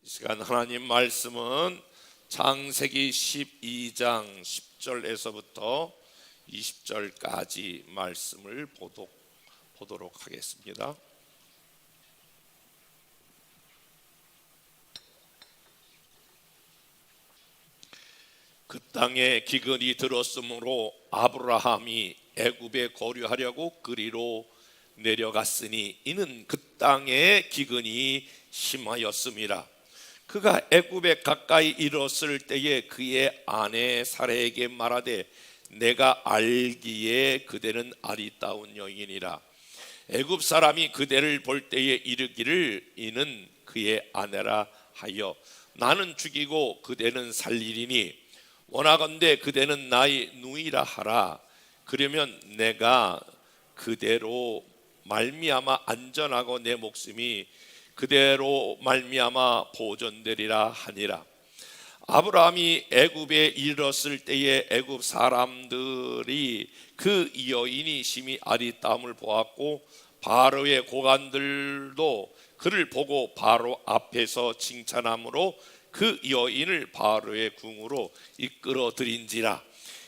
이 시간 하나님 말씀은 창세기 12장 10절에서부터 20절까지 말씀을 보도록 하겠습니다. 그 땅에 기근이 들었으므로 아브라함이 애굽에 거류하려고 그리로 내려갔으니 이는 그 땅에 기근이 심하였음이라. 그가 애굽에 가까이 이르렀을 때에 그의 아내 사레에게 말하되 내가 알기에 그대는 아리따운 여인이라. 애굽 사람이 그대를 볼 때에 이르기를 이는 그의 아내라 하여 나는 죽이고 그대는 살리리니 원하건대 그대는 나의 누이라 하라. 그러면 내가 그대로 말미암아 안전하고 내 목숨이 그대로 말미암아 보존되리라 하니라. 아브라함이 애굽에 이르렀을 때에 애굽 사람들이 그 여인이 심히 아리따움을 보았고 바로의 고관들도 그를 보고 바로 앞에서 칭찬함으로 그 여인을 바로의 궁으로 이끌어들인지라.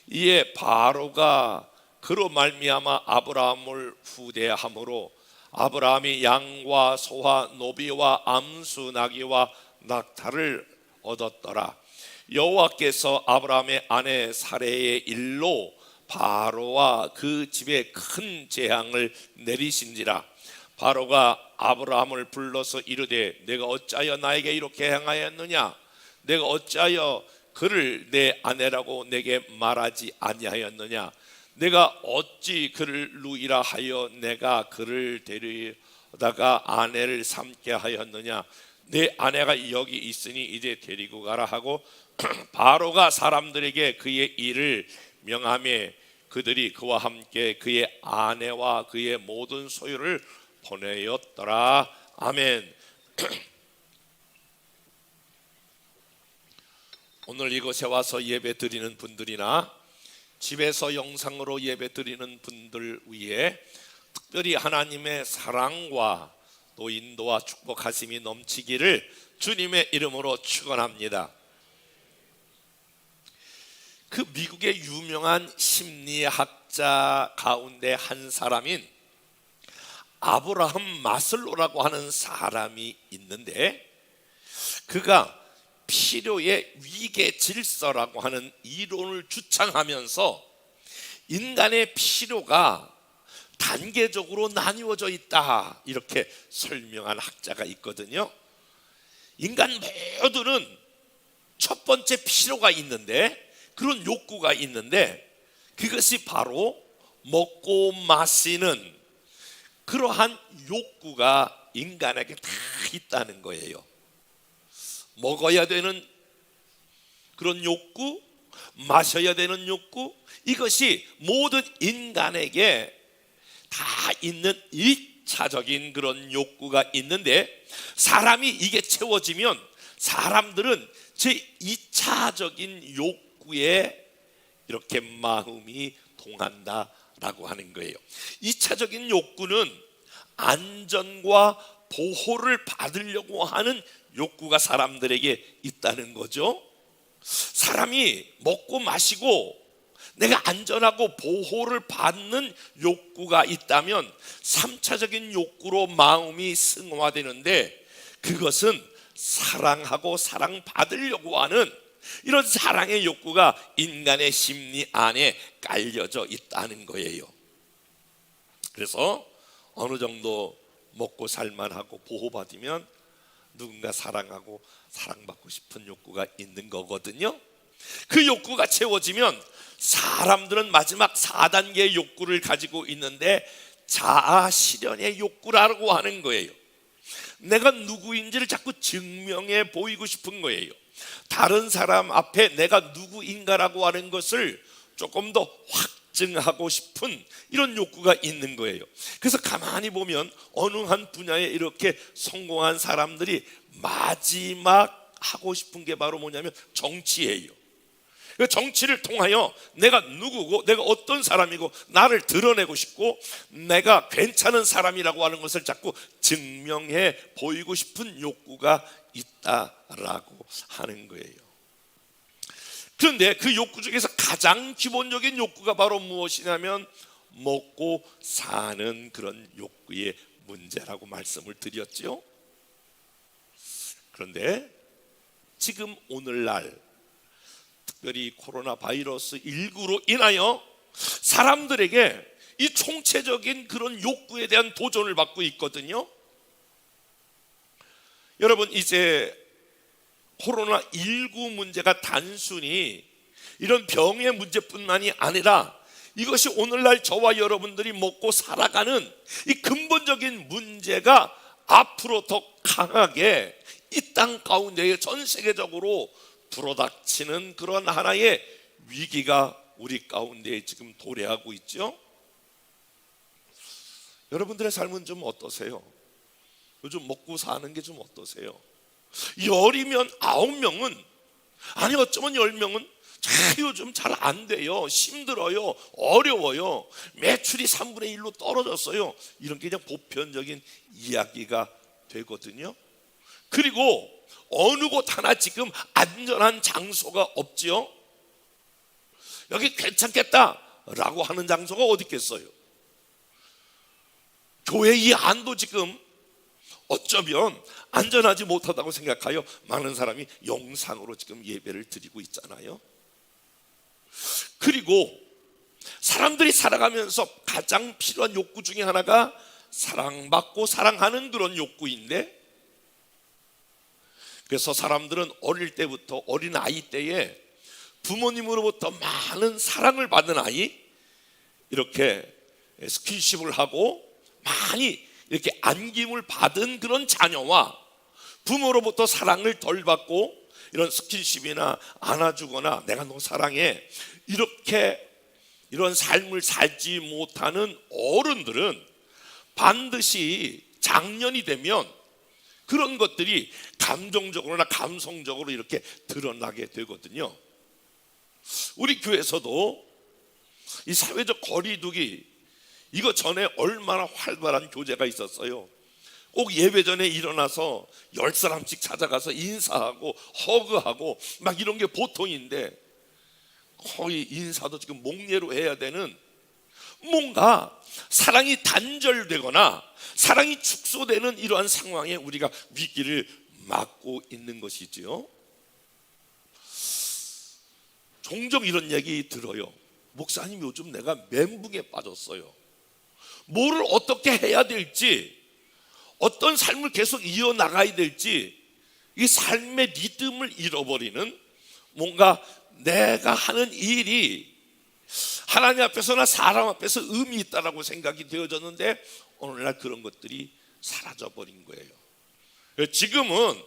이에 바로가 그로 말미암아 아브라함을 후대함으로 아브라함이 양과 소와 노비와 암수 나귀와 낙타를 얻었더라. 여호와께서 아브라함의 아내 사레의 일로 바로와 그 집에 큰 재앙을 내리신지라. 바로가 아브라함을 불러서 이르되 내가 어찌하여 나에게 이렇게 행하였느냐? 내가 어찌하여 그를 내 아내라고 내게 말하지 아니하였느냐? 내가 어찌 그를 누이라 하여 내가 그를 데려다가 아내를 삼게 하였느냐? 내 아내가 여기 있으니 이제 데리고 가라 하고 바로가 사람들에게 그의 일을 명하며 그들이 그와 함께 그의 아내와 그의 모든 소유를 보내었더라. 아멘. 오늘 이곳에 와서 예배 드리는 분들이나 집에서 영상으로 예배 드리는 분들 위해 특별히 하나님의 사랑과 또 인도와 축복하심이 넘치기를 주님의 이름으로 축원합니다. 그 미국의 유명한 심리학자 가운데 한 사람인 아브라함 마슬로라고 하는 사람이 있는데 그가 필요의 위계 질서라고 하는 이론을 주창하면서 인간의 필요가 단계적으로 나뉘어져 있다 이렇게 설명한 학자가 있거든요. 인간 모두는 첫 번째 필요가 있는데 그런 욕구가 있는데 그것이 바로 먹고 마시는 그러한 욕구가 인간에게 다 있다는 거예요. 먹어야 되는 그런 욕구, 마셔야 되는 욕구, 이것이 모든 인간에게 다 있는 1차적인 그런 욕구가 있는데 사람이 이게 채워지면 사람들은 제2차적인 욕구에 이렇게 마음이 동한다라고 하는 거예요. 2차적인 욕구는 안전과 보호를 받으려고 하는 욕구가 사람들에게 있다는 거죠. 사람이 먹고 마시고 내가 안전하고 보호를 받는 욕구가 있다면 3차적인 욕구로 마음이 승화되는데 그것은 사랑하고 사랑받으려고 하는 이런 사랑의 욕구가 인간의 심리 안에 깔려져 있다는 거예요. 그래서 어느 정도 먹고 살만하고 보호받으면 누군가 사랑하고 사랑받고 싶은 욕구가 있는 거거든요. 그 욕구가 채워지면 사람들은 마지막 4단계의 욕구를 가지고 있는데 자아 실현의 욕구라고 하는 거예요. 내가 누구인지를 자꾸 증명해 보이고 싶은 거예요. 다른 사람 앞에 내가 누구인가라고 하는 것을 조금 더 확증하고 싶은 이런 욕구가 있는 거예요. 그래서 가만히 보면 어느 한 분야에 이렇게 성공한 사람들이 마지막 하고 싶은 게 바로 뭐냐면 정치예요. 정치를 통하여 내가 누구고 내가 어떤 사람이고 나를 드러내고 싶고 내가 괜찮은 사람이라고 하는 것을 자꾸 증명해 보이고 싶은 욕구가 있다 라고 하는 거예요. 그런데 그 욕구 중에서 가장 기본적인 욕구가 바로 무엇이냐면 먹고 사는 그런 욕구의 문제라고 말씀을 드렸죠. 그런데 지금 오늘날 특별히 코로나 바이러스 19로 인하여 사람들에게 이 총체적인 그런 욕구에 대한 도전을 받고 있거든요. 여러분, 이제 코로나19 문제가 단순히 이런 병의 문제뿐만이 아니라 이것이 오늘날 저와 여러분들이 먹고 살아가는 이 근본적인 문제가 앞으로 더 강하게 이 땅 가운데에 전 세계적으로 불어닥치는 그런 하나의 위기가 우리 가운데에 지금 도래하고 있죠. 여러분들의 삶은 좀 어떠세요? 요즘 먹고 사는 게 좀 어떠세요? 10이면 9명은, 아니 어쩌면 10명은 요즘 잘 안 돼요. 힘들어요. 어려워요. 매출이 3분의 1로 떨어졌어요. 이런 게 그냥 보편적인 이야기가 되거든요. 그리고 어느 곳 하나 지금 안전한 장소가 없지요. 여기 괜찮겠다라고 하는 장소가 어디 있겠어요? 교회 이 안도 지금 어쩌면 안전하지 못하다고 생각하여 많은 사람이 영상으로 지금 예배를 드리고 있잖아요. 그리고 사람들이 살아가면서 가장 필요한 욕구 중에 하나가 사랑받고 사랑하는 그런 욕구인데, 그래서 사람들은 어릴 때부터, 어린 아이 때에 부모님으로부터 많은 사랑을 받는 아이, 이렇게 스킨십을 하고 많이 이렇게 안김을 받은 그런 자녀와 부모로부터 사랑을 덜 받고 이런 스킨십이나 안아주거나 내가 너 사랑해 이렇게 이런 삶을 살지 못하는 어른들은 반드시 장년이 되면 그런 것들이 감정적으로나 감성적으로 이렇게 드러나게 되거든요. 우리 교회에서도 이 사회적 거리두기, 이거 전에 얼마나 활발한 교제가 있었어요. 꼭 예배 전에 일어나서 10사람씩 찾아가서 인사하고 허그하고 막 이런 게 보통인데, 거의 인사도 지금 목례로 해야 되는, 뭔가 사랑이 단절되거나 사랑이 축소되는 이러한 상황에 우리가 위기를 맞고 있는 것이지요. 종종 이런 얘기 들어요. 목사님, 요즘 내가 멘붕에 빠졌어요. 뭐를 어떻게 해야 될지, 어떤 삶을 계속 이어나가야 될지, 이 삶의 리듬을 잃어버리는, 뭔가 내가 하는 일이 하나님 앞에서나 사람 앞에서 의미 있다라고 생각이 되어졌는데 오늘날 그런 것들이 사라져버린 거예요. 지금은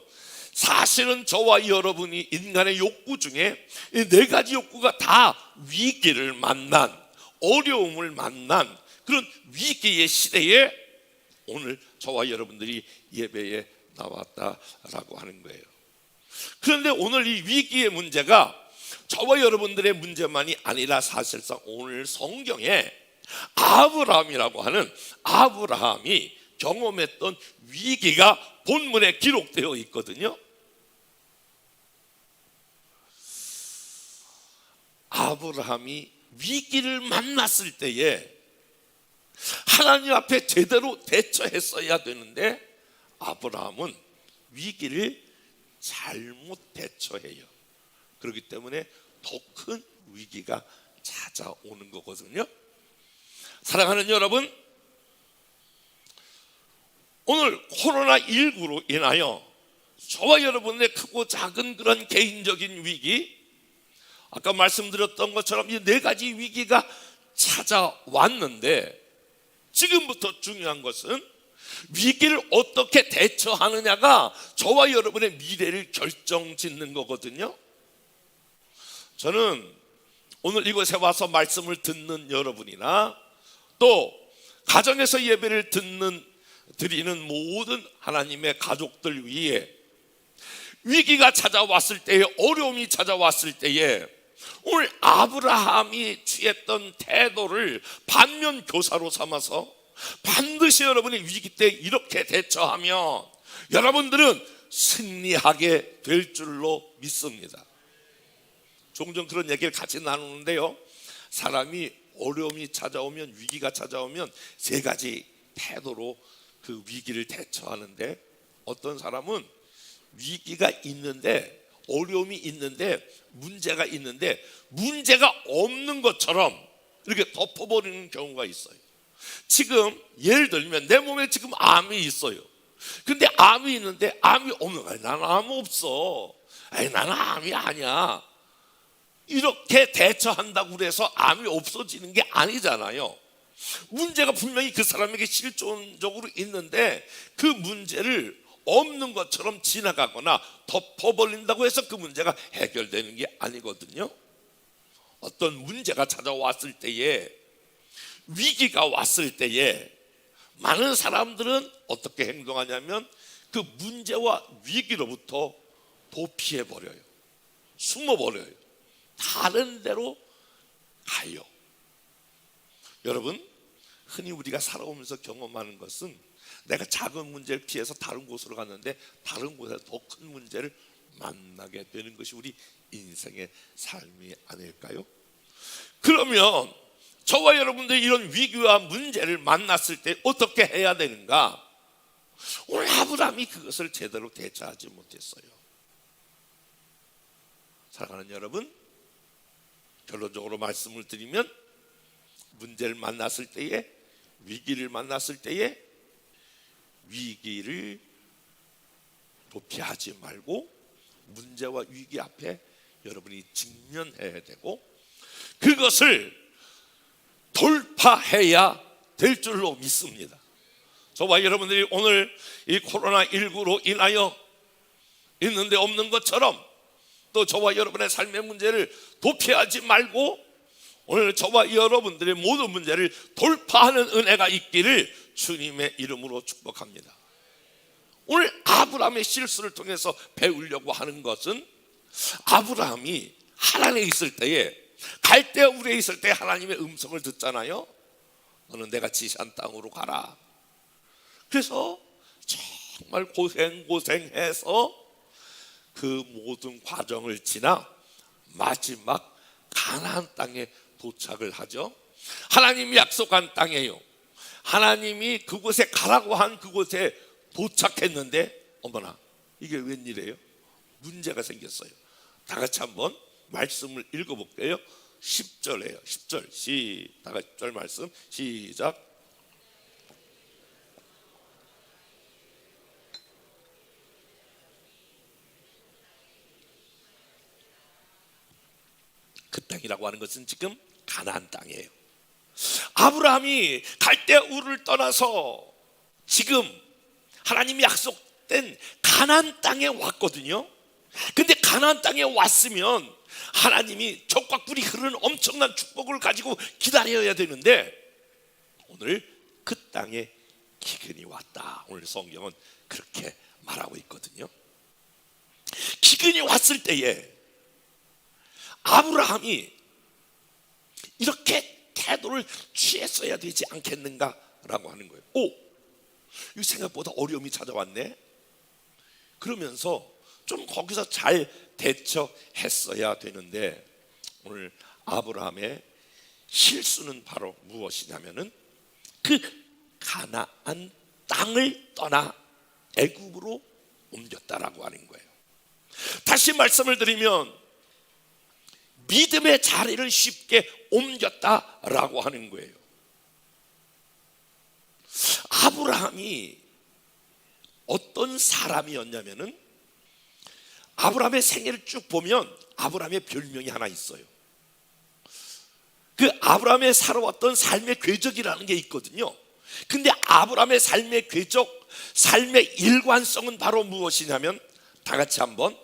사실은 저와 여러분이 인간의 욕구 중에 이 4가지 욕구가 다 위기를 만난, 어려움을 만난 그런 위기의 시대에 오늘 저와 여러분들이 예배에 나왔다라고 하는 거예요. 그런데 오늘 이 위기의 문제가 저와 여러분들의 문제만이 아니라 사실상 오늘 성경에 아브라함이라고 하는, 아브라함이 경험했던 위기가 본문에 기록되어 있거든요. 아브라함이 위기를 만났을 때에 하나님 앞에 제대로 대처했어야 되는데 아브라함은 위기를 잘못 대처해요. 그렇기 때문에 더 큰 위기가 찾아오는 거거든요. 사랑하는 여러분, 오늘 코로나19로 인하여 저와 여러분의 크고 작은 그런 개인적인 위기, 아까 말씀드렸던 것처럼 이 4가지 위기가 찾아왔는데, 지금부터 중요한 것은 위기를 어떻게 대처하느냐가 저와 여러분의 미래를 결정짓는 거거든요. 저는 오늘 이곳에 와서 말씀을 듣는 여러분이나 또 가정에서 예배를 드리는 모든 하나님의 가족들 위해 위기가 찾아왔을 때에, 어려움이 찾아왔을 때에 오늘 아브라함이 취했던 태도를 반면 교사로 삼아서 반드시 여러분이 위기 때 이렇게 대처하면 여러분들은 승리하게 될 줄로 믿습니다. 종종 그런 얘기를 같이 나누는데요, 사람이 어려움이 찾아오면, 위기가 찾아오면 세 가지 태도로 그 위기를 대처하는데, 어떤 사람은 위기가 있는데, 어려움이 있는데, 문제가 있는데 문제가 없는 것처럼 이렇게 덮어버리는 경우가 있어요. 지금 예를 들면 내 몸에 지금 암이 있어요. 근데 암이 있는데 암이 없는 거야. 나는 암 없어. 아니, 나는 암이 아니야. 이렇게 대처한다고 그래서 암이 없어지는 게 아니잖아요. 문제가 분명히 그 사람에게 실존적으로 있는데 그 문제를 없는 것처럼 지나가거나 덮어버린다고 해서 그 문제가 해결되는 게 아니거든요. 어떤 문제가 찾아왔을 때에, 위기가 왔을 때에 많은 사람들은 어떻게 행동하냐면 그 문제와 위기로부터 도피해버려요. 숨어버려요. 다른 데로 가요. 여러분, 흔히 우리가 살아오면서 경험하는 것은 내가 작은 문제를 피해서 다른 곳으로 갔는데 다른 곳에 더 큰 문제를 만나게 되는 것이 우리 인생의 삶이 아닐까요? 그러면 저와 여러분들이 이런 위기와 문제를 만났을 때 어떻게 해야 되는가? 오늘 아브라함이 그것을 제대로 대처하지 못했어요. 사랑하는 여러분, 결론적으로 말씀을 드리면 문제를 만났을 때에, 위기를 만났을 때에 위기를 도피하지 말고 문제와 위기 앞에 여러분이 직면해야 되고 그것을 돌파해야 될 줄로 믿습니다. 저와 여러분들이 오늘 이 코로나19로 인하여 있는데 없는 것처럼 또 저와 여러분의 삶의 문제를 도피하지 말고 오늘 저와 여러분들의 모든 문제를 돌파하는 은혜가 있기를 주님의 이름으로 축복합니다. 오늘 아브라함의 실수를 통해서 배우려고 하는 것은, 아브라함이 하란에 있을 때에, 갈대아 우르에 있을 때 하나님의 음성을 듣잖아요. 너는 내가 지시한 땅으로 가라. 그래서 정말 고생해서 그 모든 과정을 지나 마지막 가나안 땅에 도착을 하죠. 하나님이 약속한 땅이에요. 하나님이 그곳에 가라고 한 그곳에 도착했는데 어머나, 이게 웬일이에요? 문제가 생겼어요. 다 같이 한번 말씀을 읽어볼게요. 10절이에요. 10절 다 같이 10절 말씀 시작. 그 땅이라고 하는 것은 지금 가나안 땅이에요. 아브라함이 갈대아 우르를 떠나서 지금 하나님이 약속된 가나안 땅에 왔거든요. 근데 가나안 땅에 왔으면 하나님이 적과 꿀이 흐르는 엄청난 축복을 가지고 기다려야 되는데 오늘 그 땅에 기근이 왔다. 오늘 성경은 그렇게 말하고 있거든요. 기근이 왔을 때에 아브라함이 이렇게 태도를 취했어야 되지 않겠는가라고 하는 거예요. 오, 이 생각보다 어려움이 찾아왔네. 그러면서 좀 거기서 잘 대처했어야 되는데 오늘 아브라함의 실수는 바로 무엇이냐면은 그 가나안 땅을 떠나 애굽으로 옮겼다라고 하는 거예요. 다시 말씀을 드리면 믿음의 자리를 쉽게 옮겼다라고 하는 거예요. 아브라함이 어떤 사람이었냐면은 아브라함의 생애를 쭉 보면 아브라함의 별명이 하나 있어요. 그 아브라함의 살아왔던 삶의 궤적이라는 게 있거든요. 근데 아브라함의 삶의 궤적, 삶의 일관성은 바로 무엇이냐면 다 같이 한번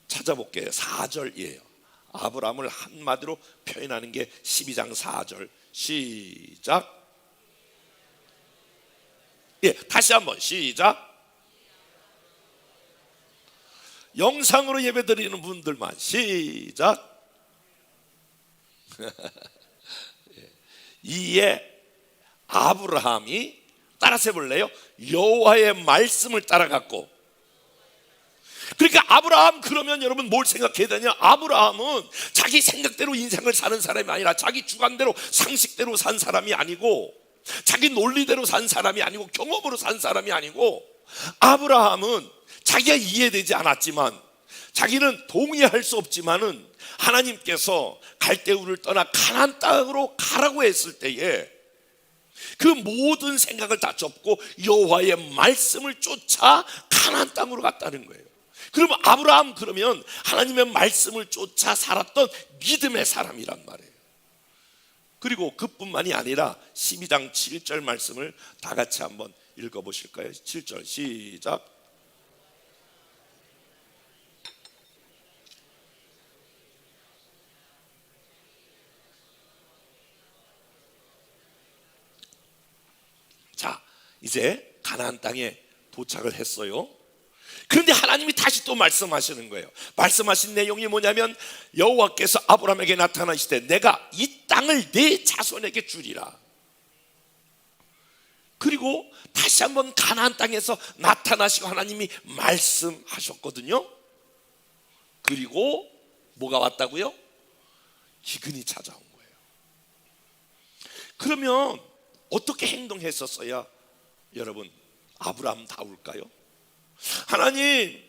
찾아볼게요. 4절이에요. 아브라함을 한마디로 표현하는 게 12장 4절 시작. 예, 다시 한번 시작. 영상으로 예배드리는 분들만 시작. 이에 아브라함이 따라서 해볼래요? 여호와의 말씀을 따라갔고 그러니까 아브라함 그러면 여러분 뭘 생각해야 되냐? 아브라함은 자기 생각대로 인생을 사는 사람이 아니라 자기 주관대로 상식대로 산 사람이 아니고 자기 논리대로 산 사람이 아니고 경험으로 산 사람이 아니고 아브라함은 자기가 이해되지 않았지만 자기는 동의할 수 없지만은 하나님께서 갈대우를 떠나 가나안 땅으로 가라고 했을 때에 그 모든 생각을 다 접고 여호와의 말씀을 쫓아 가나안 땅으로 갔다는 거예요. 그러면 아브라함 그러면 하나님의 말씀을 쫓아 살았던 믿음의 사람이란 말이에요. 그리고 그뿐만이 아니라 12장 7절 말씀을 다 같이 한번 읽어보실까요? 7절 시작. 자, 이제 가나안 땅에 도착을 했어요. 그런데 하나님이 다시 또 말씀하시는 거예요. 말씀하신 내용이 뭐냐면 여호와께서 아브라함에게 나타나시되 내가 이 땅을 네 자손에게 주리라. 그리고 다시 한번 가나안 땅에서 나타나시고 하나님이 말씀하셨거든요. 그리고 뭐가 왔다고요? 기근이 찾아온 거예요. 그러면 어떻게 행동했었어야 여러분 아브라함다울까요? 하나님,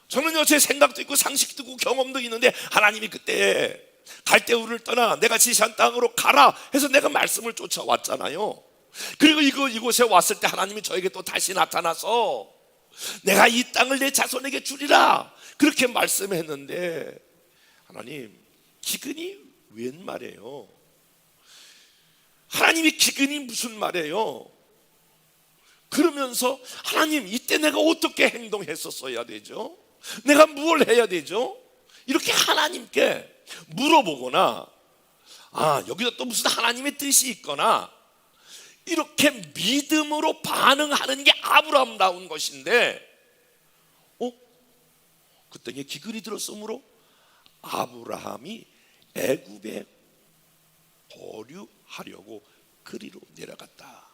저는요 제 생각도 있고 상식도 있고 경험도 있는데 하나님이 그때 갈대우를 떠나 내가 지시한 땅으로 가라 해서 내가 말씀을 쫓아왔잖아요. 그리고 이곳에 왔을 때 하나님이 저에게 또 다시 나타나서 내가 이 땅을 내 자손에게 주리라 그렇게 말씀했는데 하나님 기근이 웬 말이에요? 하나님이 기근이 무슨 말이에요? 그러면서 하나님 이때 내가 어떻게 행동했었어야 되죠? 내가 무엇을 해야 되죠? 이렇게 하나님께 물어보거나 여기서 또 무슨 하나님의 뜻이 있거나 이렇게 믿음으로 반응하는 게 아브라함다운 것인데 그 땅에 기근이 들었으므로 아브라함이 애굽에 거류하려고 그리로 내려갔다.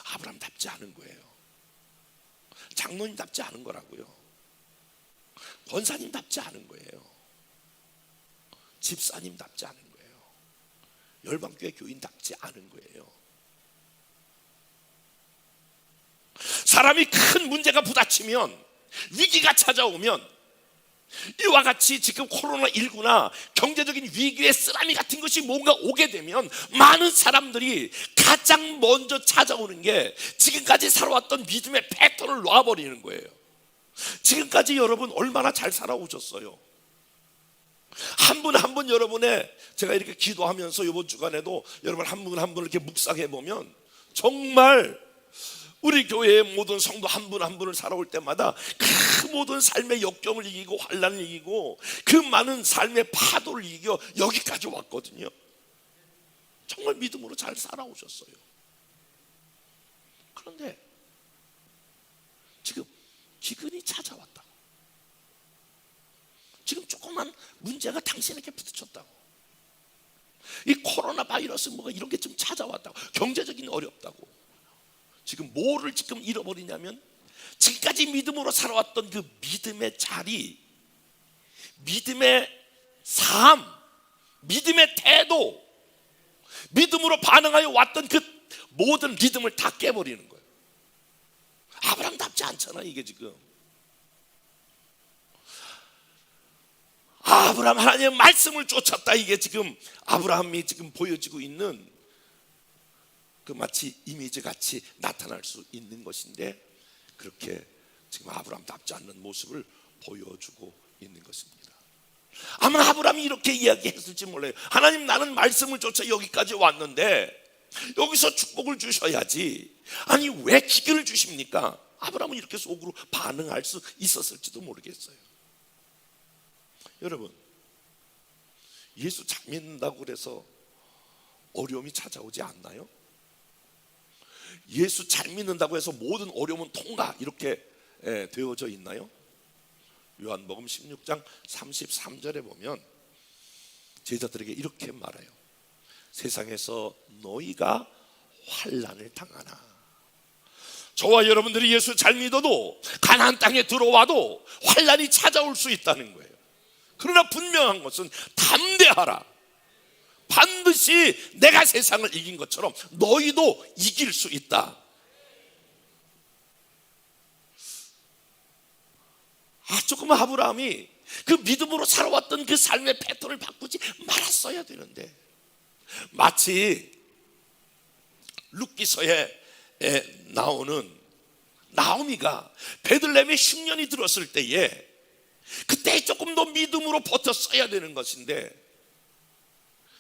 아브라함답지 않은 거예요. 장로님답지 않은 거라고요. 권사님답지 않은 거예요. 집사님답지 않은 거예요. 열방교회 교인답지 않은 거예요. 사람이 큰 문제가 부딪히면 위기가 찾아오면 이와 같이 지금 코로나19나 경제적인 위기의 쓰나미 같은 것이 뭔가 오게 되면 많은 사람들이 가장 먼저 찾아오는 게 지금까지 살아왔던 믿음의 패턴을 놔버리는 거예요. 지금까지 여러분 얼마나 잘 살아오셨어요? 한 분 한 분 여러분의 제가 이렇게 기도하면서 이번 주간에도 여러분 한 분 한 분 이렇게 묵상해 보면 정말 우리 교회의 모든 성도 한 분 한 분을 살아올 때마다 그 모든 삶의 역경을 이기고 환난을 이기고 그 많은 삶의 파도를 이겨 여기까지 왔거든요. 정말 믿음으로 잘 살아오셨어요. 그런데 지금 기근이 찾아왔다고. 지금 조그만 문제가 당신에게 부딪혔다고. 이 코로나 바이러스 뭐가 이런 게 좀 찾아왔다고. 경제적인 어렵다고. 지금 뭐를 지금 잃어버리냐면 지금까지 믿음으로 살아왔던 그 믿음의 자리, 믿음의 삶, 믿음의 태도, 믿음으로 반응하여 왔던 그 모든 믿음을 다 깨버리는 거예요. 아브라함답지 않잖아 이게 지금. 아브라함 하나님의 말씀을 쫓았다. 이게 지금 아브라함이 지금 보여지고 있는 그 마치 이미지 같이 나타날 수 있는 것인데 그렇게 지금 아브라함답지 않는 모습을 보여주고 있는 것입니다. 아마 아브라함이 이렇게 이야기했을지 몰라요. 하나님 나는 말씀을 쫓아 여기까지 왔는데 여기서 축복을 주셔야지 아니 왜 기근을 주십니까? 아브라함은 이렇게 속으로 반응할 수 있었을지도 모르겠어요. 여러분 예수 잘 믿는다고 그래서 어려움이 찾아오지 않나요? 예수 잘 믿는다고 해서 모든 어려움은 통과 이렇게 되어져 있나요? 요한복음 16장 33절에 보면 제자들에게 이렇게 말해요. 세상에서 너희가 환난을 당하나 저와 여러분들이 예수 잘 믿어도 가나안 땅에 들어와도 환난이 찾아올 수 있다는 거예요. 그러나 분명한 것은 담대하라. 반드시 내가 세상을 이긴 것처럼 너희도 이길 수 있다. 조금 아브라함이 그 믿음으로 살아왔던 그 삶의 패턴을 바꾸지 말았어야 되는데, 마치 룻기서에 나오는 나오미가 베들레헴에 흉년이 들었을 때에 그때 조금 더 믿음으로 버텼어야 되는 것인데,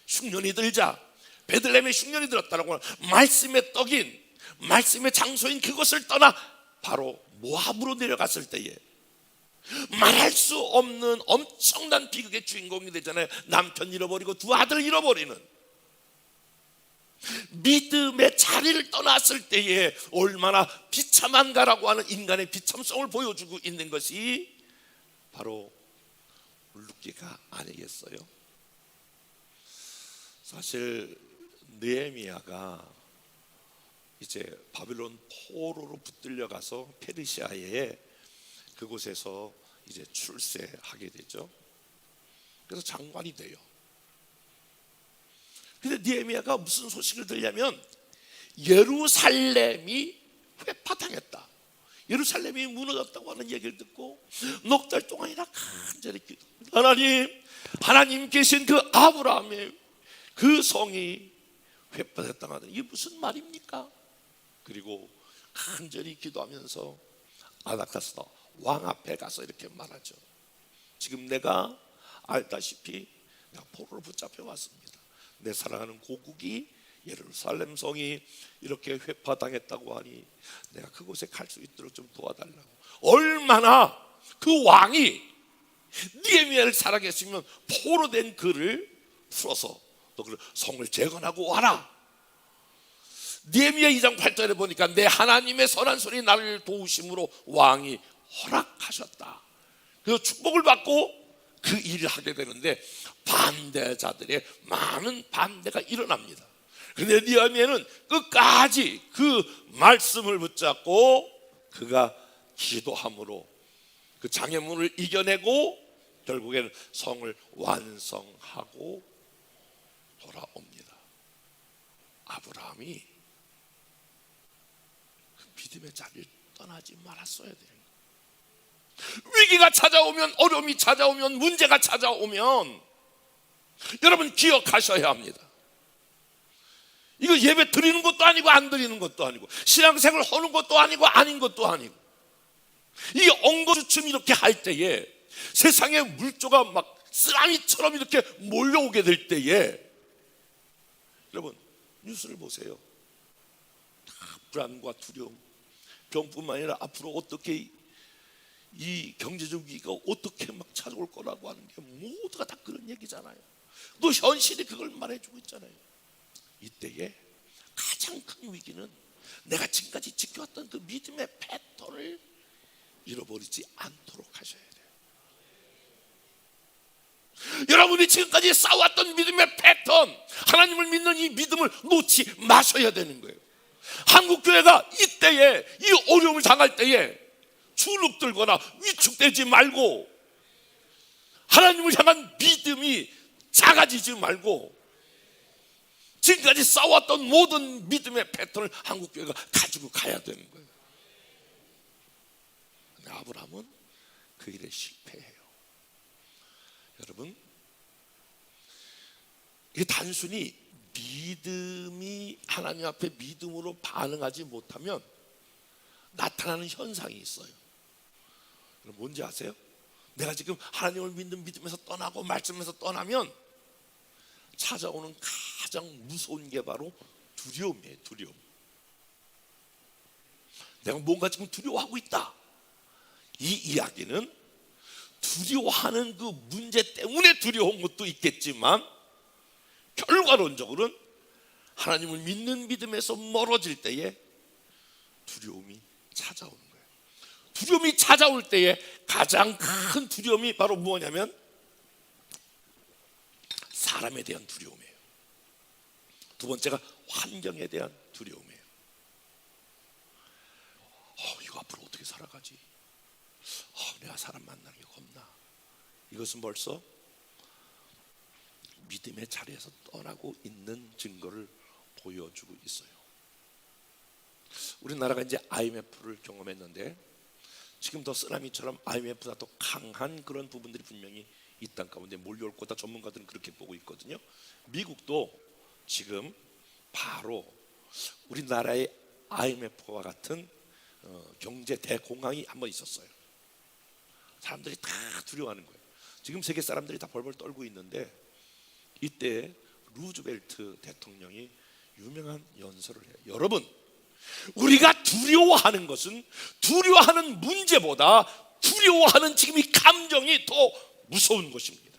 흉년이 들자, 베들레헴에 흉년이 들었다라고 하는 말씀의 떡인, 말씀의 장소인 그것을 떠나 바로 모압으로 내려갔을 때에 말할 수 없는 엄청난 비극의 주인공이 되잖아요. 남편 잃어버리고 두 아들 잃어버리는, 믿음의 자리를 떠났을 때에 얼마나 비참한가라고 하는 인간의 비참성을 보여주고 있는 것이 바로 룻기가 아니겠어요? 사실 느헤미야가 이제 바빌론 포로로 붙들려 가서 페르시아에 그곳에서 이제 출세하게 되죠. 그래서 장관이 돼요. 근데 느헤미야가 무슨 소식을 들냐면 예루살렘이 회파당했다, 예루살렘이 무너졌다고 하는 얘기를 듣고 넉 달 동안이나 간절히 기도합니다. 하나님 계신 그 아브라함의 그 성이 회파당했다는 이게 무슨 말입니까? 그리고 간절히 기도하면서 아닥사스다 왕 앞에 가서 이렇게 말하죠. 지금 내가 알다시피 내가 포로로 붙잡혀 왔습니다. 내 사랑하는 고국이 예루살렘 성이 이렇게 회파당했다고 하니 내가 그곳에 갈 수 있도록 좀 도와달라고. 얼마나 그 왕이 느헤미야를 사랑했으면 포로된 그를 풀어서 너 그 성을 재건하고 와라. 느헤미야 2장 8절에 보니까 내 하나님의 선한 손이 나를 도우심으로 왕이 허락하셨다. 그래서 축복을 받고 그 일을 하게 되는데 반대자들의 많은 반대가 일어납니다. 그런데 느헤미야는 끝까지 그 말씀을 붙잡고 그가 기도함으로 그 장애물을 이겨내고 결국에는 성을 완성하고 돌아옵니다. 아브라함이 그 믿음의 자리를 떠나지 말았어야 되는 거예요. 위기가 찾아오면, 어려움이 찾아오면, 문제가 찾아오면 여러분 기억하셔야 합니다. 이거 예배 드리는 것도 아니고 안 드리는 것도 아니고 신앙생활 하는 것도 아니고 아닌 것도 아니고, 이 엉거주춤 이렇게 할 때에 세상의 물조가 막 쓰나미처럼 이렇게 몰려오게 될 때에 여러분 뉴스를 보세요. 불안과 두려움, 병뿐만 아니라 앞으로 어떻게 이 경제적 위기가 어떻게 막 찾아올 거라고 하는 게 모두가 다 그런 얘기잖아요. 또 현실이 그걸 말해주고 있잖아요. 이때에 가장 큰 위기는 내가 지금까지 지켜왔던 그 믿음의 패턴을 잃어버리지 않도록 하셔야 돼요. 여러분이 지금까지 쌓아왔던 믿음의 패턴, 하나님을 믿는 이 믿음을 놓지 마셔야 되는 거예요. 한국교회가 이때에 이 어려움을 당할 때에 주눅들거나 위축되지 말고 하나님을 향한 믿음이 작아지지 말고 지금까지 쌓아왔던 모든 믿음의 패턴을 한국교회가 가지고 가야 되는 거예요. 근데 아브라함은 그 일에 실패해요. 여러분, 이게 단순히 믿음이 하나님 앞에 믿음으로 반응하지 못하면 나타나는 현상이 있어요. 뭔지 아세요? 내가 지금 하나님을 믿는 믿음에서 떠나고 말씀에서 떠나면 찾아오는 가장 무서운 게 바로 두려움이에요. 두려움. 내가 뭔가 지금 두려워하고 있다. 이 이야기는 두려워하는 그 문제 때문에 두려운 것도 있겠지만 결과론적으로는 하나님을 믿는 믿음에서 멀어질 때에 두려움이 찾아오는 거예요. 두려움이 찾아올 때에 가장 큰 두려움이 바로 뭐냐면 사람에 대한 두려움이에요. 두 번째가 환경에 대한 두려움이에요. 이거 앞으로 어떻게 살아가지? 내가 사람 만나는 게 겁나. 이것은 벌써 믿음의 자리에서 떠나고 있는 증거를 보여주고 있어요. 우리나라가 이제 IMF를 경험했는데 지금 더 쓰나미처럼 IMF보다 더 강한 그런 부분들이 분명히 이 땅 가운데 몰려올 거다. 전문가들은 그렇게 보고 있거든요. 미국도 지금 바로 우리나라의 IMF와 같은 경제 대공황이 한번 있었어요. 사람들이 다 두려워하는 거예요. 지금 세계 사람들이 다 벌벌 떨고 있는데 이때 루즈벨트 대통령이 유명한 연설을 해요. 여러분, 우리가 두려워하는 것은 두려워하는 문제보다 두려워하는 지금 이 감정이 더 무서운 것입니다.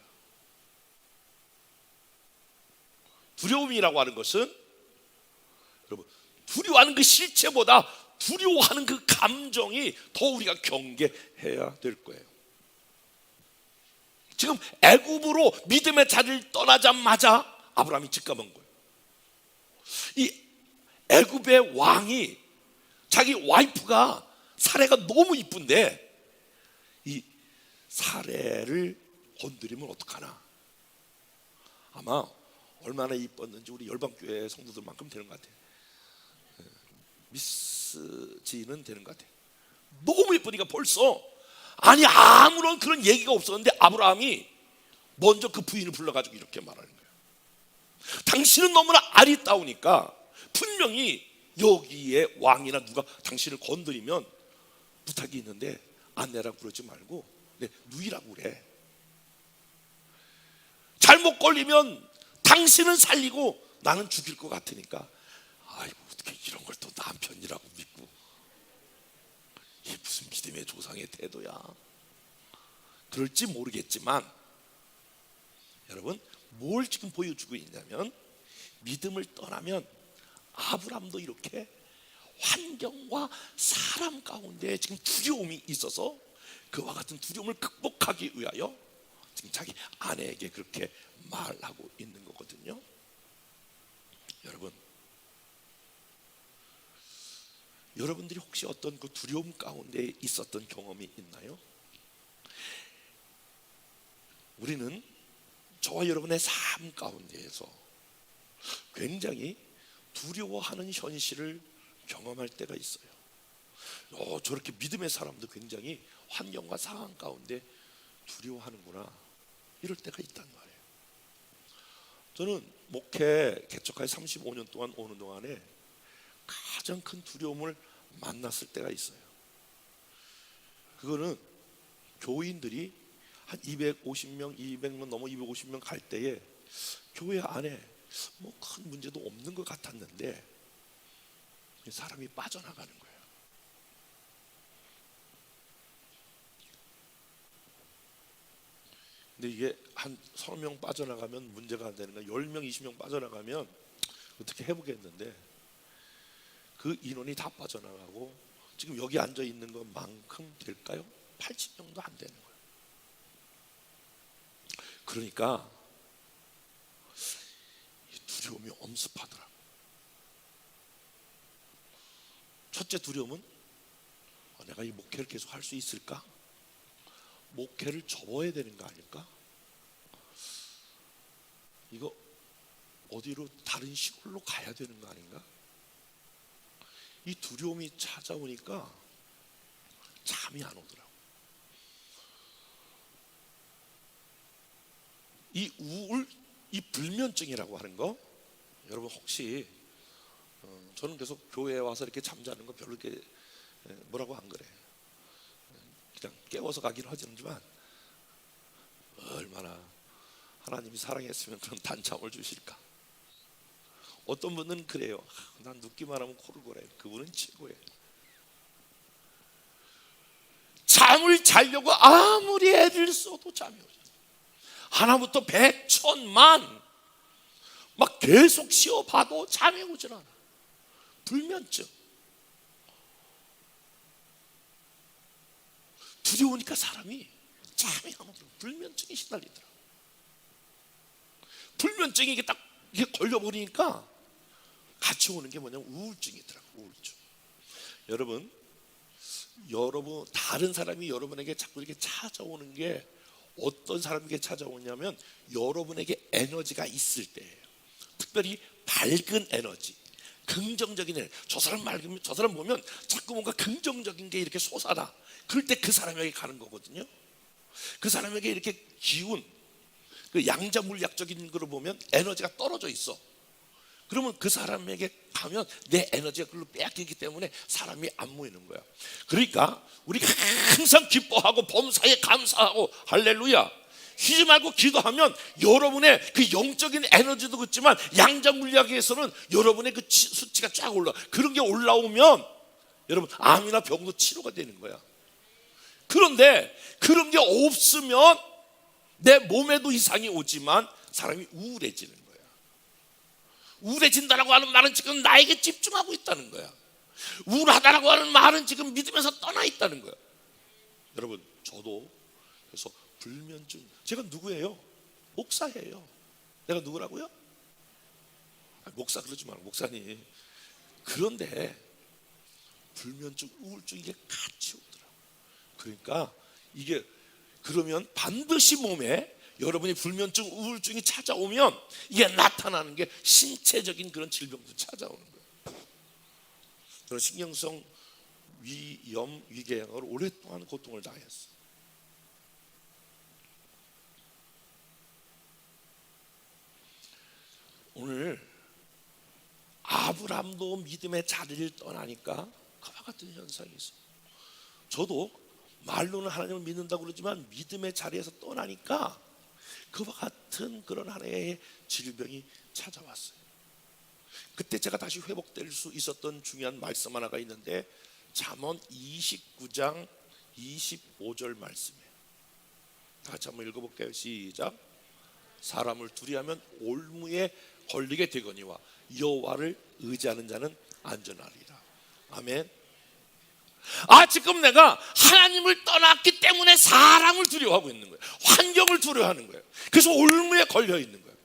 두려움이라고 하는 것은 여러분, 두려워하는 그 실체보다 두려워하는 그 감정이 더 우리가 경계해야 될 거예요. 지금 애굽으로 믿음의 자리를 떠나자마자 아브라함이 직감한 거예요. 이 애굽의 왕이 자기 와이프가 사레가 너무 이쁜데 이 사레를 건드리면 어떡하나. 아마 얼마나 이뻤는지 우리 열방교회 성도들만큼 되는 것 같아요. 미스 지는 되는 것 같아요. 너무 예쁘니까 벌써 아니 아무런 그런 얘기가 없었는데 아브라함이 먼저 그 부인을 불러가지고 이렇게 말하는 거예요. 당신은 너무나 아리따우니까 분명히 여기에 왕이나 누가 당신을 건드리면 부탁이 있는데 아내라고 그러지 말고 누이라고 그래. 잘못 걸리면 당신은 살리고 나는 죽일 것 같으니까 아이고 어떻게 이런 걸 또 남편이라고 믿고. 이게 무슨 믿음의 조상의 태도야. 그럴지 모르겠지만 여러분, 뭘 지금 보여주고 있냐면 믿음을 떠나면 아브라함도 이렇게 환경과 사람 가운데 지금 두려움이 있어서 그와 같은 두려움을 극복하기 위하여 지금 자기 아내에게 그렇게 말하고 있는 거거든요. 여러분들이 혹시 어떤 그 두려움 가운데 있었던 경험이 있나요? 우리는 저와 여러분의 삶 가운데에서 굉장히 두려워하는 현실을 경험할 때가 있어요. 저렇게 믿음의 사람도 굉장히 환경과 상황 가운데 두려워하는구나, 이럴 때가 있단 말이에요. 저는 목회 개척하여 35년 동안 오는 동안에 가장 큰 두려움을 만났을 때가 있어요. 그거는 교인들이 한 250명, 200명 넘어 250명 갈 때에 교회 안에 뭐 큰 문제도 없는 것 같았는데 사람이 빠져나가는 거예요. 근데 이게 한 30명 빠져나가면 문제가 안 되는 거예요. 10명, 20명 빠져나가면 어떻게 해보겠는데 그 인원이 다 빠져나가고 지금 여기 앉아 있는 것만큼 될까요? 80명도 안 되는 거예요. 그러니까 이 두려움이 엄습하더라고. 첫째 두려움은 내가 이 목회를 계속 할 수 있을까? 목회를 접어야 되는 거 아닐까? 이거 어디로 다른 시골로 가야 되는 거 아닌가? 이 두려움이 찾아오니까 잠이 안 오더라고. 이 우울, 이 불면증이라고 하는 거, 여러분 혹시 저는 계속 교회에 와서 이렇게 잠자는 거 별로 이렇게 뭐라고 안 그래. 그냥 깨워서 가긴 하지만 얼마나 하나님이 사랑했으면 그런 단잠을 주실까. 어떤 분은 그래요. 난 눕기만 하면 코를 골아요. 그분은 최고예요. 잠을 자려고 아무리 애를 써도 잠이 오죠. 하나부터 100, 1000만 막 계속 쉬어봐도 잠이 오질 않아. 불면증. 두려우니까 사람이 잠이 안 오더라고. 불면증이 시달리더라고. 불면증이 이게 딱 이게 걸려버리니까 같이 오는 게 뭐냐면 우울증이더라고. 우울증. 여러분, 여러분, 다른 사람이 여러분에게 자꾸 이렇게 찾아오는 게 어떤 사람에게 찾아오냐면 여러분에게 에너지가 있을 때예요. 특별히 밝은 에너지, 긍정적인 에너지. 저 사람 맑으면, 저 사람 보면 자꾸 뭔가 긍정적인 게 이렇게 솟아나. 그럴 때 그 사람에게 가는 거거든요. 그 사람에게 이렇게 기운, 그 양자물리학적인 거로 보면 에너지가 떨어져 있어. 그러면 그 사람에게 가면 내 에너지가 그걸로 빼앗기기 때문에 사람이 안 모이는 거야. 그러니까 우리가 항상 기뻐하고 범사에 감사하고 할렐루야 쉬지 말고 기도하면 여러분의 그 영적인 에너지도 그렇지만 양자물리학에서는 여러분의 그 수치가 쫙 올라. 그런 게 올라오면 여러분 암이나 병도 치료가 되는 거야. 그런데 그런 게 없으면 내 몸에도 이상이 오지만 사람이 우울해지는 거야. 우울해진다라고 하는 말은 지금 나에게 집중하고 있다는 거야. 우울하다라고 하는 말은 지금 믿으면서 떠나 있다는 거야. 여러분, 저도 그래서 불면증, 제가 누구예요? 목사예요. 내가 누구라고요? 목사 그러지 말고 목사님. 그런데 불면증, 우울증 이게 같이 오더라고. 그러니까 이게 그러면 반드시 몸에 여러분이 불면증, 우울증이 찾아오면 이게 나타나는 게 신체적인 그런 질병도 찾아오는 거예요. 저는 신경성 위염, 위궤양으로 오랫동안 고통을 당했어요. 오늘 아브라함도 믿음의 자리를 떠나니까 그와 같은 현상이 있어요. 저도 말로는 하나님을 믿는다고 그러지만 믿음의 자리에서 떠나니까 그와 같은 그런 하나의 질병이 찾아왔어요. 그때 제가 다시 회복될 수 있었던 중요한 말씀 하나가 있는데 잠언 29장 25절 말씀이에요. 다 같이 한번 읽어볼게요. 시작. 사람을 두려워하면 올무에 걸리게 되거니와 여호와를 의지하는 자는 안전하리라. 아멘. 지금 내가 하나님을 떠났기 때문에 사람을 두려워하고 있는 거예요. 환경을 두려워하는 거예요. 그래서 올무에 걸려 있는 거예요.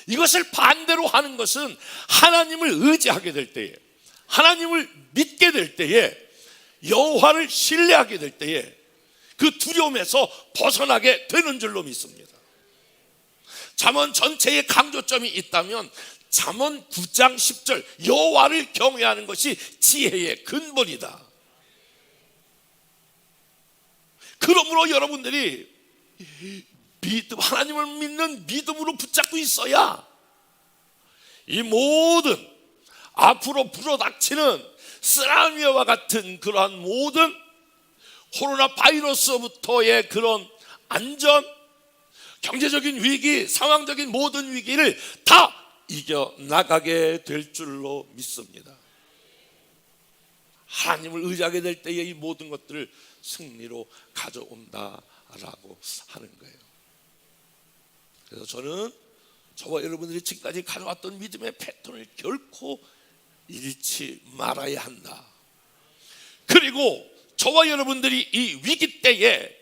이것을 반대로 하는 것은 하나님을 의지하게 될 때에, 하나님을 믿게 될 때에, 여호와를 신뢰하게 될 때에 그 두려움에서 벗어나게 되는 줄로 믿습니다. 잠언 전체에 강조점이 있다면 잠언 9장 10절 여호와를 경외하는 것이 지혜의 근본이다. 그러므로 여러분들이 믿음, 하나님을 믿는 믿음으로 붙잡고 있어야 이 모든 앞으로 불어닥치는 쓰나미와 같은 그러한 모든 코로나 바이러스부터의 그런 안전, 경제적인 위기, 상황적인 모든 위기를 다 이겨나가게 될 줄로 믿습니다. 하나님을 의지하게 될 때에 이 모든 것들을 승리로 가져온다라고 하는 거예요. 그래서 저는 저와 여러분들이 지금까지 가져왔던 믿음의 패턴을 결코 잃지 말아야 한다. 그리고 저와 여러분들이 이 위기 때에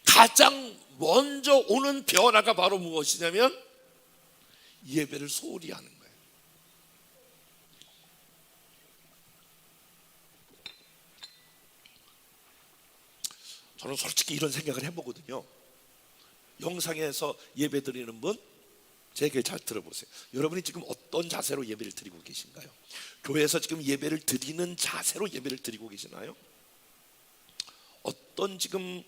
가장 먼저 오는 변화가 바로 무엇이냐면 예배를 소홀히 하는 거예요. 저는 솔직히 이런 생각을 해보거든요. 영상에서 예배 드리는 분, 제 얘기를 잘 들어보세요. 여러분이 지금 어떤 자세로 예배를 드리고 계신가요? 교회에서 지금 예배를 드리는 자세로 예배를 드리고 계시나요? 어떤 지금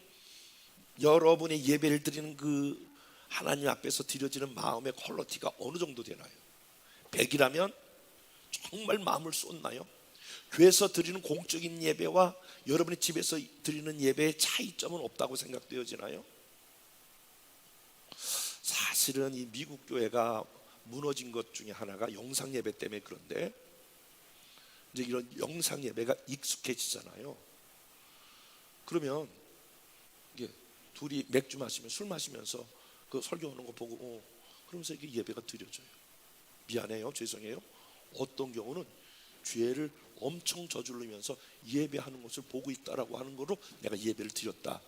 여러분의 예배를 드리는 그 하나님 앞에서 드려지는 마음의 퀄리티가 어느 정도 되나요? 100이라면 정말 마음을 쏟나요? 교회에서 드리는 공적인 예배와 여러분의 집에서 드리는 예배의 차이점은 없다고 생각되어지나요? 사실은 이 미국 교회가 무너진 것 중에 하나가 영상 예배 때문에 그런데 이제 이런 영상 예배가 익숙해지잖아요. 그러면 이게 둘이 맥주 마시면 술 마시면서 그 설교하는 거 보고 그러면서 이게 예배가 드려져요. 미안해요, 죄송해요. 어떤 경우는 죄를 엄청 저지르면서 예배하는 것을 보고 있다라고 하는 걸로 내가 예배를 드렸다라고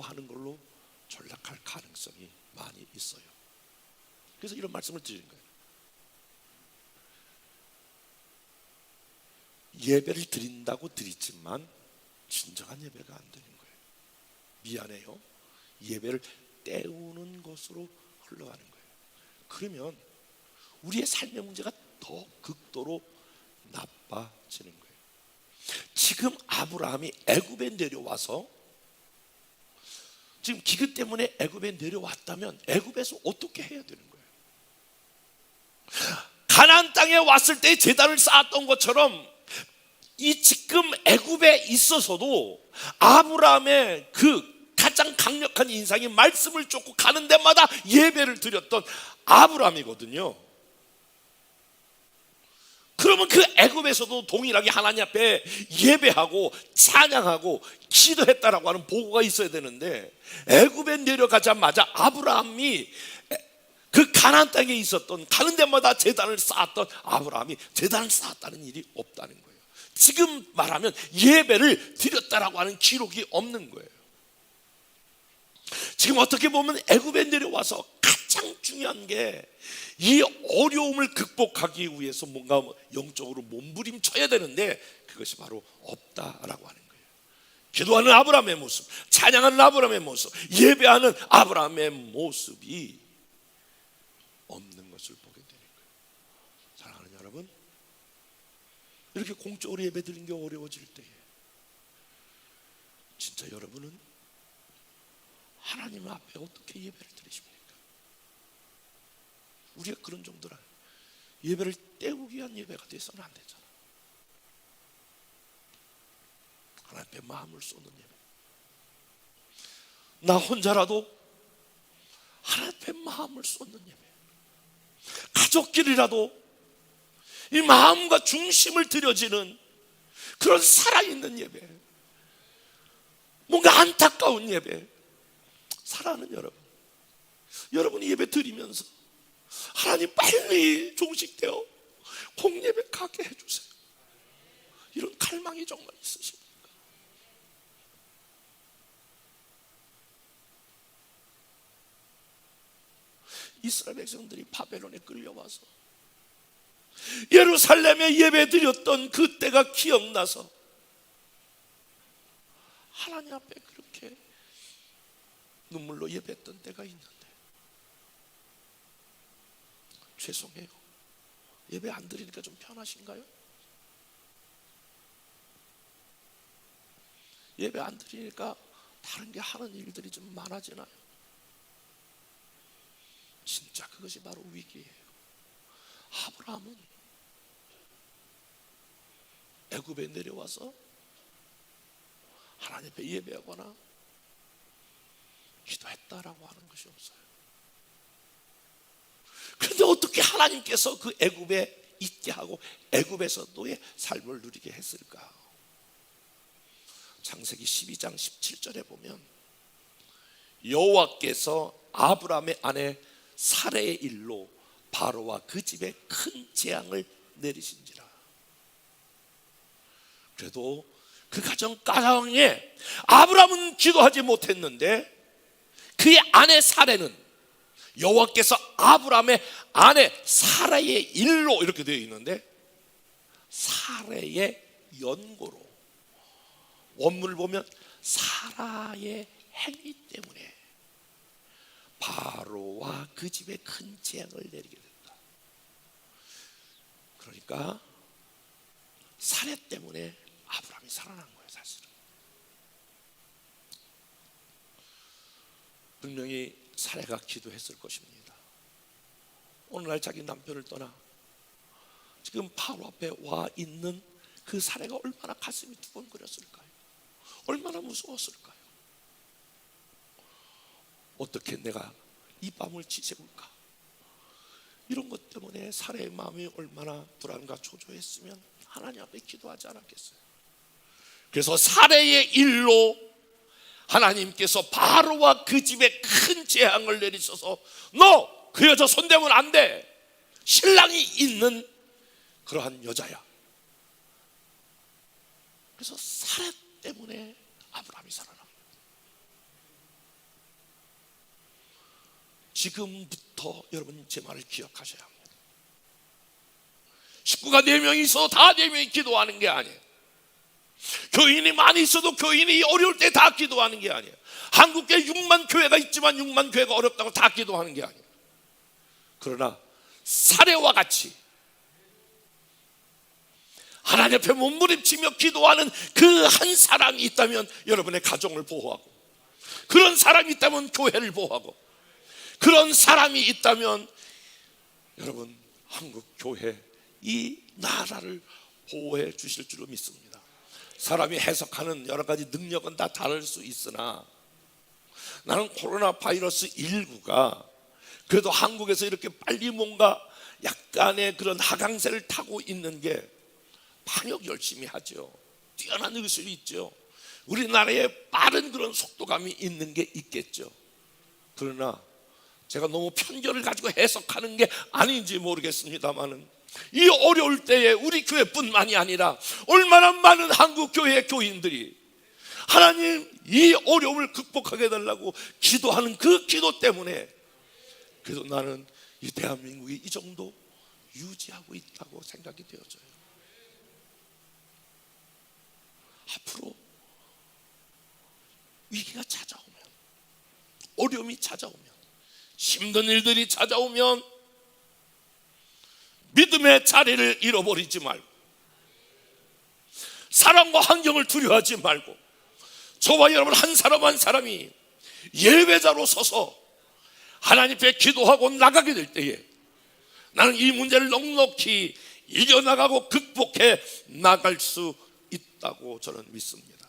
하는 걸로 전락할 가능성이 많이 있어요. 그래서 이런 말씀을 드리는 거예요. 예배를 드린다고 드리지만 진정한 예배가 안 되는 거예요. 미안해요. 예배를 때우는 것으로 흘러가는 거예요. 그러면 우리의 삶의 문제가 더 극도로 나빠지는 거예요. 지금 아브라함이 애굽에 내려와서, 지금 기근 때문에 애굽에 내려왔다면 애굽에서 어떻게 해야 되는 거예요? 가나안 땅에 왔을 때 제단을 쌓았던 것처럼 이 지금 애굽에 있어서도 아브라함의 그 가장 강력한 인상이 말씀을 쫓고 가는 데마다 예배를 드렸던 아브라함이거든요. 그러면 그 애굽에서도 동일하게 하나님 앞에 예배하고 찬양하고 기도했다라고 하는 보고가 있어야 되는데, 애굽에 내려가자마자 아브라함이 그 가나안 땅에 있었던, 가는 데마다 제단을 쌓았던 아브라함이 제단을 쌓았다는 일이 없다는 거예요. 지금 말하면 예배를 드렸다라고 하는 기록이 없는 거예요. 지금 어떻게 보면 애굽에 내려와서 가장 중요한 게 이 어려움을 극복하기 위해서 뭔가 영적으로 몸부림쳐야 되는데 그것이 바로 없다라고 하는 거예요. 기도하는 아브라함의 모습, 찬양하는 아브라함의 모습, 예배하는 아브라함의 모습이 없는 것을 보게 되는 거예요. 사랑하는 여러분, 이렇게 공적으로 예배 드리는 게 어려워질 때에 진짜 여러분은 하나님 앞에 어떻게 예배를 드리십니까? 우리가 그런 정도라 예배를 때우기 위한 예배가 돼서는 안 되잖아. 하나님 앞에 마음을 쏟는 예배. 나 혼자라도 하나님 앞에 마음을 쏟는 예배, 가족끼리라도 이 마음과 중심을 들여지는 그런 살아있는 예배, 뭔가 안타까운 예배. 사랑하는 여러분, 여러분이 예배 드리면서 하나님 빨리 종식되어 공예배 가게 해주세요, 이런 갈망이 정말 있으십니까? 이스라엘 백성들이 바벨론에 끌려와서 예루살렘에 예배 드렸던 그때가 기억나서 하나님 앞에 그렇게 눈물로 예배했던 때가 있는데, 죄송해요, 예배 안 드리니까 좀 편하신가요? 예배 안 드리니까 다른 게 하는 일들이 좀 많아지나요? 진짜 그것이 바로 위기예요. 아브라함은 애굽에 내려와서 하나님 앞에 예배하거나 기도했다라고 하는 것이 없어요. 그런데 어떻게 하나님께서 그 애굽에 있게 하고 애굽에서도의 삶을 누리게 했을까? 창세기 12장 17절에 보면 여호와께서 아브라함의 아내 사레의 일로 바로와 그 집에 큰 재앙을 내리신지라. 그래도 그 가정에 아브라함은 기도하지 못했는데 그의 아내 사레는 여호와께서 아브라함의 아내 사라의 일로 이렇게 되어 있는데, 사라의 연고로, 원문을 보면 사라의 행위 때문에 바로와 그 집에 큰 재앙을 내리게 된다. 그러니까 사례 때문에 아브라함이 살아난 거예요. 사실은 분명히 사례가 기도했을 것입니다. 오늘날 자기 남편을 떠나 지금 바로 앞에 와 있는 그 사례가 얼마나 가슴이 두근거렸을까요? 얼마나 무서웠을까요? 어떻게 내가 이 밤을 지새울까? 이런 것 때문에 사례의 마음이 얼마나 불안과 초조했으면 하나님 앞에 기도하지 않았겠어요? 그래서 사례의 일로 하나님께서 바로와 그 집에 큰 재앙을 내리셔서 너 그 여자 손대면 안 돼, 신랑이 있는 그러한 여자야. 그래서 사례 때문에 아브라함이 살아납니다. 지금부터 여러분 제 말을 기억하셔야 합니다. 식구가 4명이 있어도 다 4명이 기도하는 게 아니에요. 교인이 많이 있어도 교인이 어려울 때 다 기도하는 게 아니에요. 한국에 6만 교회가 있지만 6만 교회가 어렵다고 다 기도하는 게 아니에요. 그러나 사례와 같이 하나님 앞에 몸부림치며 기도하는 그 한 사람이 있다면 여러분의 가정을 보호하고, 그런 사람이 있다면 교회를 보호하고, 그런 사람이 있다면 여러분 한국 교회, 이 나라를 보호해 주실 줄로 믿습니다. 사람이 해석하는 여러 가지 능력은 다 다를 수 있으나 나는 코로나 바이러스 19가 그래도 한국에서 이렇게 빨리 뭔가 약간의 그런 하강세를 타고 있는 게, 방역 열심히 하죠. 뛰어난 의술이 있죠. 우리나라에 빠른 그런 속도감이 있는 게 있겠죠. 그러나 제가 너무 편견을 가지고 해석하는 게 아닌지 모르겠습니다만은, 이 어려울 때에 우리 교회뿐만이 아니라 얼마나 많은 한국 교회의 교인들이 하나님 이 어려움을 극복하게 해달라고 기도하는 그 기도 때문에 그래도 나는 이 대한민국이 이 정도 유지하고 있다고 생각이 되어져요. 앞으로 위기가 찾아오면, 어려움이 찾아오면, 힘든 일들이 찾아오면 믿음의 자리를 잃어버리지 말고, 사람과 환경을 두려워하지 말고, 저와 여러분 한 사람 한 사람이 예배자로 서서 하나님 앞에 기도하고 나가게 될 때에 나는 이 문제를 넉넉히 이겨나가고 극복해 나갈 수 있다고 저는 믿습니다.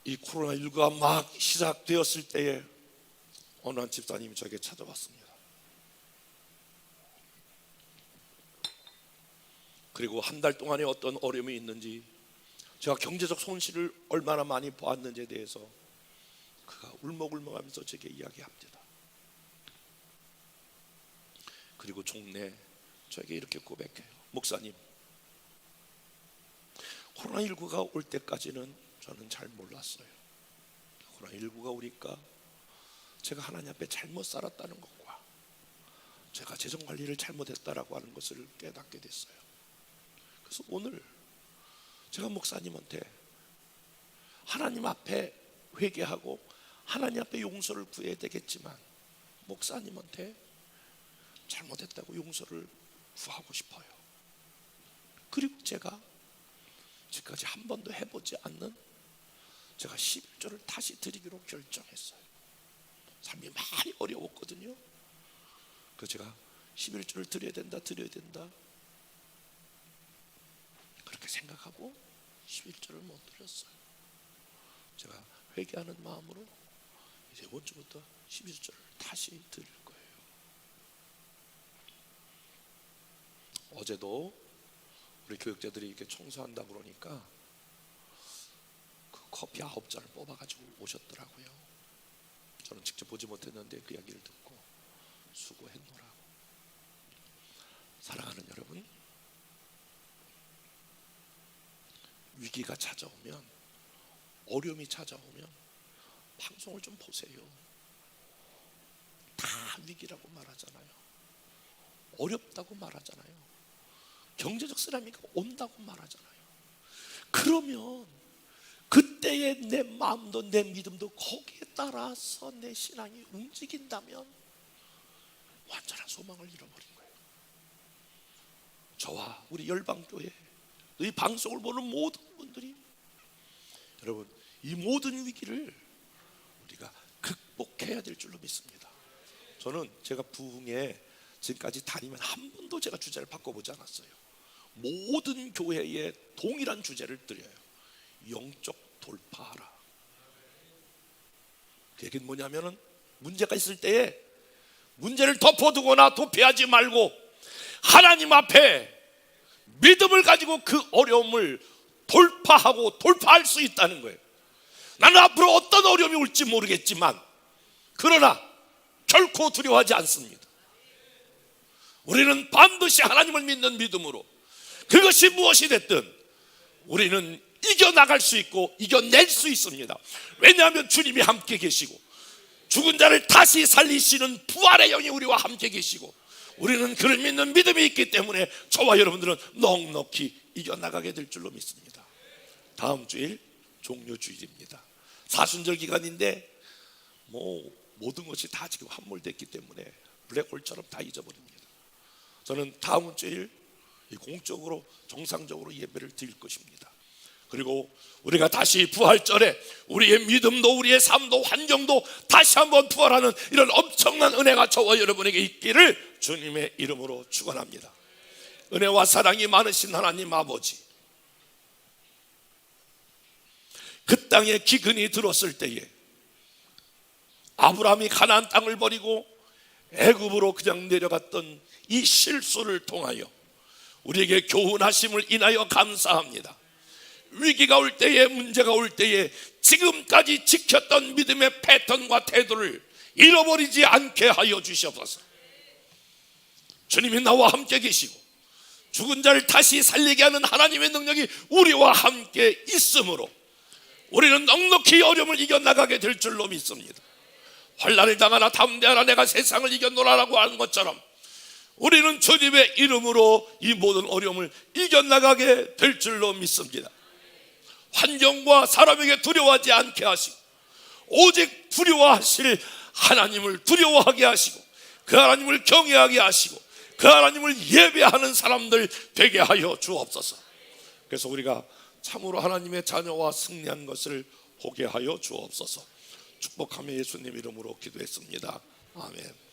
이 코로나19가 막 시작되었을 때에 어느 한 집사님이 저에게 찾아왔습니다. 그리고 한 달 동안에 어떤 어려움이 있는지, 제가 경제적 손실을 얼마나 많이 보았는지에 대해서 그가 울먹울먹하면서 제게 이야기합니다. 그리고 종래 저에게 이렇게 고백해요. 목사님, 코로나19가 올 때까지는 저는 잘 몰랐어요. 코로나19가 오니까 제가 하나님 앞에 잘못 살았다는 것과 제가 재정관리를 잘못했다라고 하는 것을 깨닫게 됐어요. 그래서 오늘 제가 목사님한테 하나님 앞에 회개하고 하나님 앞에 용서를 구해야 되겠지만, 목사님한테 잘못했다고 용서를 구하고 싶어요. 그리고 제가 지금까지 한 번도 해보지 않는 제가 11조를 다시 드리기로 결정했어요. 삶이 많이 어려웠거든요. 그래서 제가 11조를 드려야 된다 그렇게 생각하고 11조를 못 드렸어요. 제가 회개하는 마음으로 이제 이번 주부터 11조를 다시 드릴 거예요. 어제도 우리 교육자들이 이렇게 청소한다 그러니까 그 커피 9잔을 뽑아가지고 오셨더라고요. 저는 직접 보지 못했는데 그 이야기를 듣고 수고했노라고. 사랑하는 여러분, 위기가 찾아오면, 어려움이 찾아오면 방송을 좀 보세요. 다 위기라고 말하잖아요. 어렵다고 말하잖아요. 경제적 쓰나미가 온다고 말하잖아요. 그러면 그때의 내 마음도 내 믿음도 거기에 따라서 내 신앙이 움직인다면 완전한 소망을 잃어버린 거예요. 저와 우리 열방교회, 이 방송을 보는 모든 분들이, 여러분 이 모든 위기를 우리가 극복해야 될 줄로 믿습니다. 저는 제가 부흥에 지금까지 다니면 한 번도 제가 주제를 바꿔보지 않았어요. 모든 교회에 동일한 주제를 드려요. 영적 돌파하라. 그 얘기는 뭐냐면은 문제가 있을 때에 문제를 덮어두거나 도피하지 말고 하나님 앞에 믿음을 가지고 그 어려움을 돌파하고 돌파할 수 있다는 거예요. 나는 앞으로 어떤 어려움이 올지 모르겠지만 그러나 결코 두려워하지 않습니다. 우리는 반드시 하나님을 믿는 믿음으로 그것이 무엇이 됐든 우리는 이겨나갈 수 있고 이겨낼 수 있습니다. 왜냐하면 주님이 함께 계시고 죽은 자를 다시 살리시는 부활의 영이 우리와 함께 계시고 우리는 그를 믿는 믿음이 있기 때문에 저와 여러분들은 넉넉히 이겨나가게 될 줄로 믿습니다. 다음 주일 종료주일입니다. 사순절 기간인데 모든 것이 다 지금 함몰됐기 때문에 블랙홀처럼 다 잊어버립니다. 저는 다음 주일 공적으로 정상적으로 예배를 드릴 것입니다. 그리고 우리가 다시 부활절에 우리의 믿음도 우리의 삶도 환경도 다시 한번 부활하는 이런 엄청난 은혜가 저와 여러분에게 있기를 주님의 이름으로 축원합니다. 은혜와 사랑이 많으신 하나님 아버지, 그 땅에 기근이 들었을 때에 아브라함이 가나안 땅을 버리고 애굽으로 그냥 내려갔던 이 실수를 통하여 우리에게 교훈하심을 인하여 감사합니다. 위기가 올 때에, 문제가 올 때에 지금까지 지켰던 믿음의 패턴과 태도를 잃어버리지 않게 하여 주시옵소서. 주님이 나와 함께 계시고 죽은 자를 다시 살리게 하는 하나님의 능력이 우리와 함께 있으므로 우리는 넉넉히 어려움을 이겨나가게 될 줄로 믿습니다. 환난을 당하나 담대하라 내가 세상을 이겨노라라고 하는 것처럼 우리는 주님의 이름으로 이 모든 어려움을 이겨나가게 될 줄로 믿습니다. 환경과 사람에게 두려워하지 않게 하시고 오직 두려워하실 하나님을 두려워하게 하시고 그 하나님을 경외하게 하시고 그 하나님을 예배하는 사람들 되게 하여 주옵소서. 그래서 우리가 참으로 하나님의 자녀와 승리한 것을 보게 하여 주옵소서. 축복하며 예수님 이름으로 기도했습니다. 아멘.